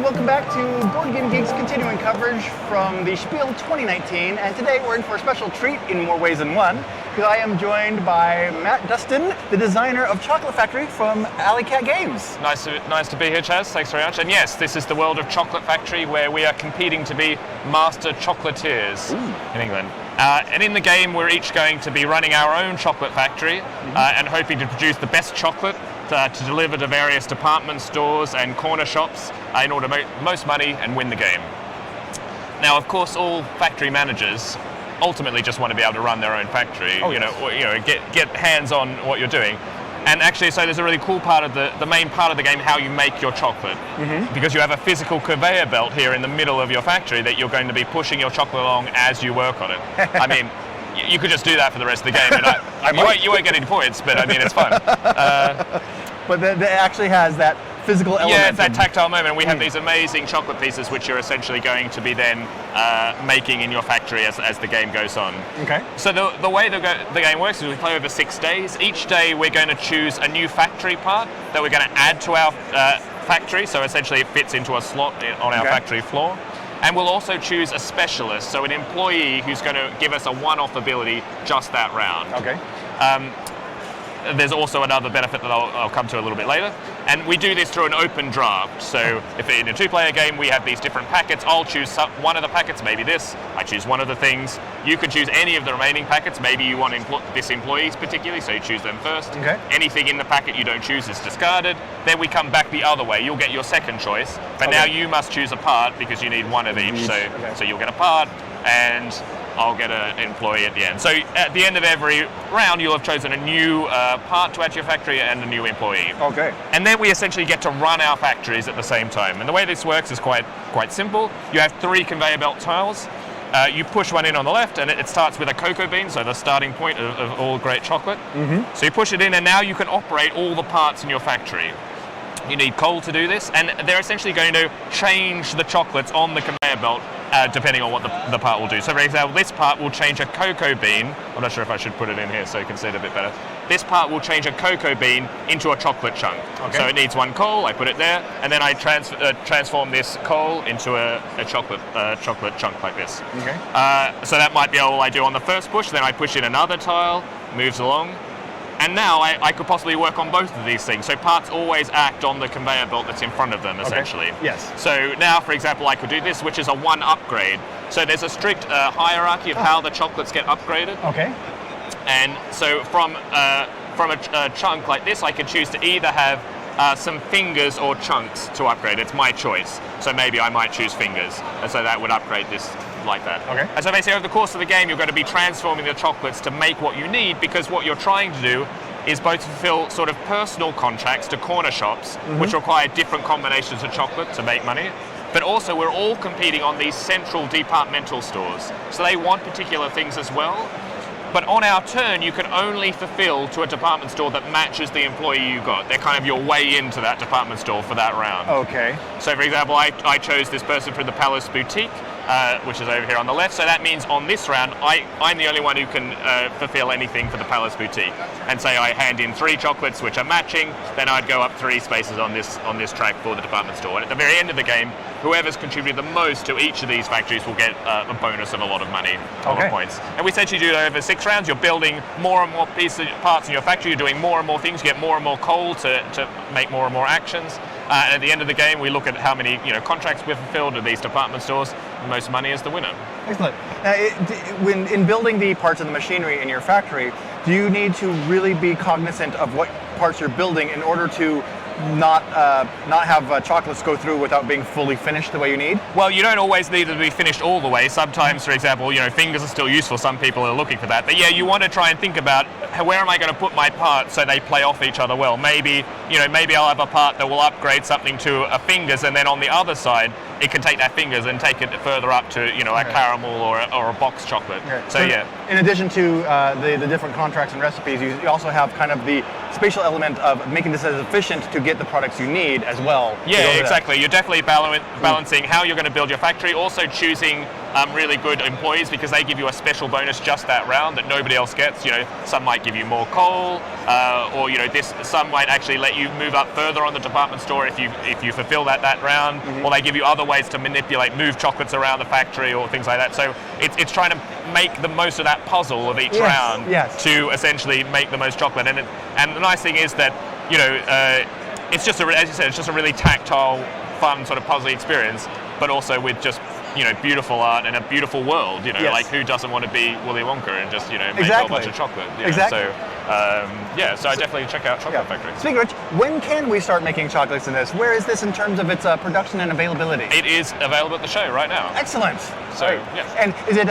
and welcome back to Board Game Geek's continuing coverage from the SPIEL 2019. And today we're in for a special treat in more ways than one, because I am joined by Matt Dustin, the designer of Chocolate Factory from Alley Cat Games. Nice to be here, Chaz. Thanks very much. And yes, this is the world of Chocolate Factory, where we are competing to be master chocolatiers in England. And in the game, we're each going to be running our own chocolate factory and hoping to produce the best chocolate to deliver to various department stores and corner shops in order to make most money and win the game. Now, of course, all factory managers ultimately just want to be able to run their own factory, get hands on what you're doing. And actually, so there's a really cool part of the main part of the game, how you make your chocolate. Because you have a physical conveyor belt here in the middle of your factory that you're going to be pushing your chocolate along as you work on it. I mean, you could just do that for the rest of the game, and you won't get any points, but I mean, it's fun. But it actually has that physical element. Yeah, it's that tactile moment. We have these amazing chocolate pieces which you're essentially going to be then making in your factory as the game goes on. Okay. So the way the game works is we play over 6 days. Each day we're going to choose a new factory part that we're going to add to our factory, so essentially it fits into a slot on our factory floor. And we'll also choose a specialist, so an employee who's going to give us a one-off ability just that round. Okay. There's also another benefit that I'll come to a little bit later. And we do this through an open draft. So if in a two-player game we have these different packets, I'll choose one of the packets, maybe this. I choose one of the things. You can choose any of the remaining packets. Maybe you want this employees particularly, so you choose them first. Okay. Anything in the packet you don't choose is discarded. Then we come back the other way. You'll get your second choice. But now you must choose a part because you need one of each. So you'll get a part, and I'll get an employee at the end. So at the end of every round, you'll have chosen a new part to add to your factory and a new employee. Okay. And then we essentially get to run our factories at the same time. And the way this works is quite simple. You have 3 conveyor belt tiles. You push one in on the left, and it starts with a cocoa bean, so the starting point of all great chocolate. So you push it in, and now you can operate all the parts in your factory. You need coal to do this, and they're essentially going to change the chocolates on the conveyor belt depending on what the part will do. So for example, this part will change a cocoa bean. I'm not sure if I should put it in here so you can see it a bit better. This part will change a cocoa bean into a chocolate chunk. Okay. So it needs 1 coal, I put it there, and then I transform this coal into a chocolate chunk like this. Okay. So that might be all I do on the first push, then I push in another tile, moves along. And now I could possibly work on both of these things. So parts always act on the conveyor belt that's in front of them, essentially. Okay. Yes. So now, for example, I could do this, which is a 1 upgrade. So there's a strict hierarchy of how the chocolates get upgraded. Okay. And so from a chunk like this, I could choose to either have some fingers or chunks to upgrade. It's my choice. So maybe I might choose fingers. And so that would upgrade this like that. Okay. And so basically over the course of the game, you're going to be transforming the chocolates to make what you need, because what you're trying to do is both fulfill sort of personal contracts to corner shops, which require different combinations of chocolate to make money. But also we're all competing on these central departmental stores. So they want particular things as well. But on our turn, you can only fulfill to a department store that matches the employee you got. They're kind of your way into that department store for that round. Okay. So for example, I chose this person from the Palace Boutique, which is over here on the left. So that means on this round, I'm the only one who can fulfill anything for the Palace Boutique. And say I hand in 3 chocolates which are matching, then I'd go up 3 spaces on this track for the department store. And at the very end of the game, whoever's contributed the most to each of these factories will get a bonus of a lot of money, a lot of points. And we essentially do it over 6 rounds. You're building more and more parts in your factory. You're doing more and more things. You get more and more coal to make more and more actions. And at the end of the game, we look at how many contracts we've fulfilled at these department stores. The most money is the winner. Excellent. When in building the parts of the machinery in your factory, do you need to really be cognizant of what parts you're building in order to not have chocolates go through without being fully finished the way you need? Well, you don't always need them to be finished all the way. Sometimes, for example, fingers are still useful. Some people are looking for that. But yeah, you want to try and think about where am I going to put my parts so they play off each other well. Maybe I'll have a part that will upgrade something to a fingers, and then on the other side, it can take that fingers and take it further up to a caramel or a box chocolate. Okay. So yeah. In addition to the different contracts and recipes, you also have kind of the spatial element of making this as efficient to get the products you need as well. Yeah, exactly. You're definitely balancing how you're going to build your factory, also choosing really good employees because they give you a special bonus just that round that nobody else gets. Some might give you more coal, or some might actually let you move up further on the department store if you fulfill that round, or they give you other ways to move chocolates around the factory or things like that. So it's trying to make the most of that puzzle of each round to essentially make the most chocolate. And the nice thing is that it's just as you said, it's just a really tactile, fun sort of puzzly experience, but also with just beautiful art and a beautiful world. Like who doesn't want to be Willy Wonka and just make a whole bunch of chocolate? Exactly. So I definitely check out Chocolate Factory. Speaking of which, when can we start making chocolates in this? Where is this in terms of its production and availability? It is available at the show right now. Excellent. So yes. And is it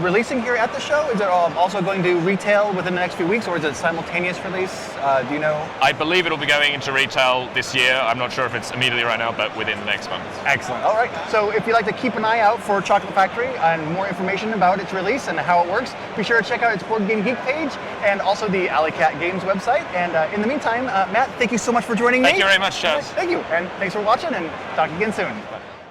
releasing here at the show? Is it also going to retail within the next few weeks, or is it simultaneous release? Do you know? I believe it'll be going into retail this year. I'm not sure if it's immediately right now, but within the next month. Excellent. All right. So if you'd like to keep an eye out for Chocolate Factory and more information about its release and how it works, be sure to check out its BoardGameGeek page and also the Alley Cat Games website. And in the meantime, Matt, thank you so much for joining me. Thank you very much, Chaz. Thank you. And thanks for watching, and talk again soon. Bye.